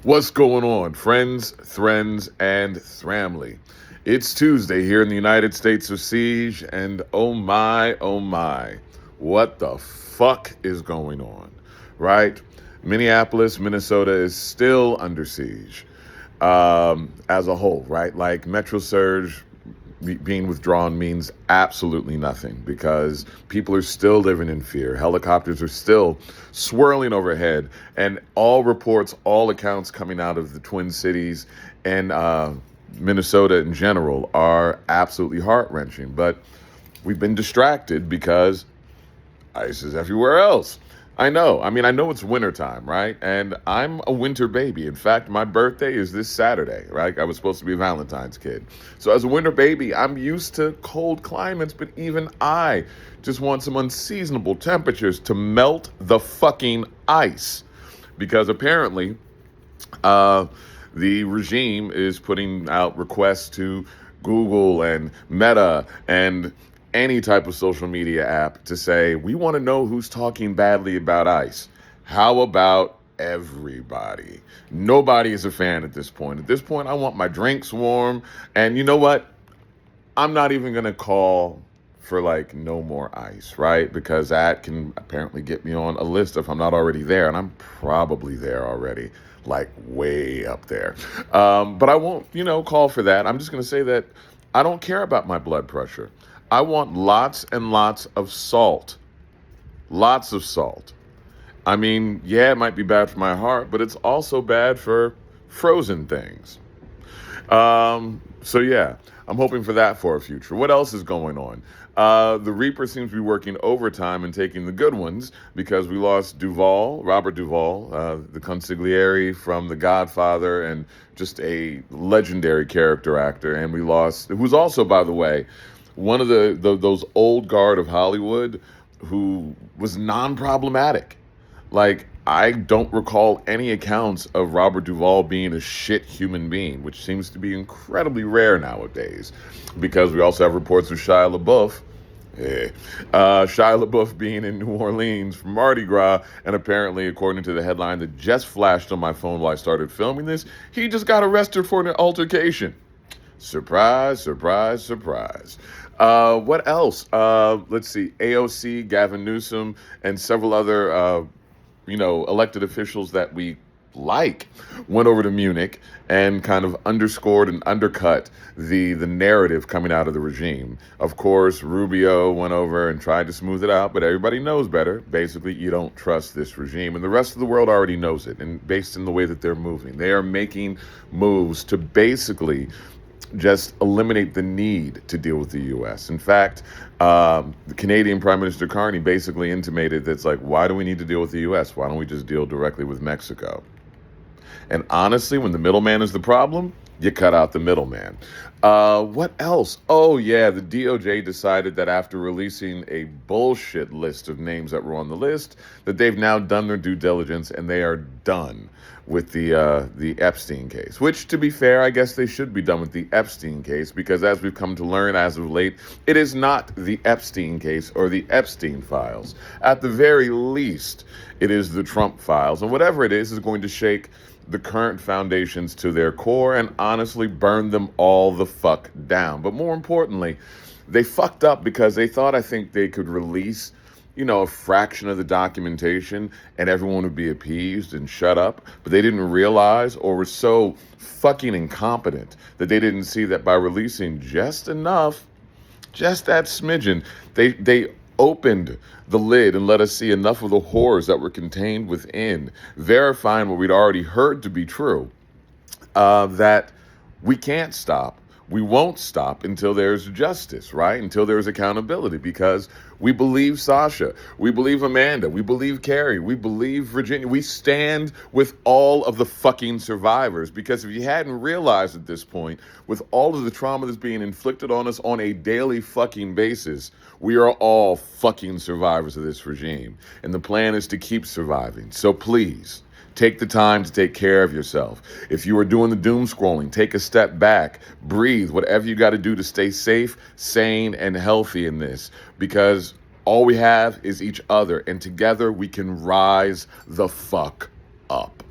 What's going on, friends, friends, and family? It's Tuesday here in the United States of Siege, and oh my, what the fuck is going on, right? Minneapolis, Minnesota is still under siege as a whole, right? Like Metro Surge being withdrawn means absolutely nothing because people are still living in fear. Helicopters are still swirling overhead, and all reports, all accounts coming out of the Twin Cities and Minnesota in general are absolutely heart-wrenching. But we've been distracted because ice is everywhere else. I know. I know it's wintertime, right? And I'm a winter baby. In fact, my birthday is this Saturday, right? I was supposed to be a Valentine's kid. So as a winter baby, I'm used to cold climates, but even I just want some unseasonable temperatures to melt the fucking ice. Because apparently, the regime is putting out requests to Google and Meta and any type of social media app to say, we want to know who's talking badly about ICE. How about everybody? Nobody is a fan at this point. At this point, I want my drinks warm. And you know what? I'm not even going to call for like no more ice, right? Because that can apparently get me on a list if I'm not already there. And I'm probably there already, like way up there. But I won't, call for that. I'm just going to say that I don't care about my blood pressure. I want lots and lots of salt. Lots of salt. Yeah, it might be bad for my heart, but it's also bad for frozen things. So yeah, I'm hoping for that for a future. What else is going on? The Reaper seems to be working overtime and taking the good ones because we lost Robert Duvall, the consigliere from The Godfather and just a legendary character actor. And we lost, who's also, by the way, one of those old guard of Hollywood who was non-problematic. Like, I don't recall any accounts of Robert Duvall being a shit human being, which seems to be incredibly rare nowadays, because we also have reports of Shia LaBeouf. Shia LaBeouf being in New Orleans for Mardi Gras, and apparently, according to the headline that just flashed on my phone while I started filming this, he just got arrested for an altercation. Surprise, surprise, surprise. What else? Let's see. AOC, Gavin Newsom, and several other, elected officials that we went over to Munich and kind of underscored and undercut the narrative coming out of the regime. Of course, Rubio went over and tried to smooth it out, but everybody knows better. Basically, you don't trust this regime, and the rest of the world already knows it. And based on the way that they're moving, they are making moves to basically just eliminate the need to deal with the U.S. In fact, the Canadian Prime Minister Carney basically intimated that's like, why do we need to deal with the U.S.? Why don't we just deal directly with Mexico? And honestly, when the middleman is the problem, you cut out the middleman. What else? Oh, yeah, the DOJ decided that after releasing a bullshit list of names that were on the list, that they've now done their due diligence and they are done with the Epstein case. Which, to be fair, I guess they should be done with the Epstein case, because as we've come to learn as of late, it is not the Epstein case or the Epstein files. At the very least, it is the Trump files. And whatever it is going to shake the current foundations to their core and honestly burn them all the fuck down. But more importantly, they fucked up because they thought, I think, they could release, a fraction of the documentation and everyone would be appeased and shut up. But they didn't realize, or were so fucking incompetent, that they didn't see that by releasing just enough, just that smidgen, they opened the lid and let us see enough of the horrors that were contained within, verifying what we'd already heard to be true, that we can't stop. We won't stop until there's justice, right? Until there's accountability, because we believe Sasha, we believe Amanda, we believe Carrie, we believe Virginia. We stand with all of the fucking survivors, because if you hadn't realized at this point, with all of the trauma that's being inflicted on us on a daily fucking basis, we are all fucking survivors of this regime. And the plan is to keep surviving. So please, take the time to take care of yourself. If you are doing the doom scrolling, take a step back, breathe, whatever you got to do to stay safe, sane, and healthy in this, because all we have is each other, and together we can rise the fuck up.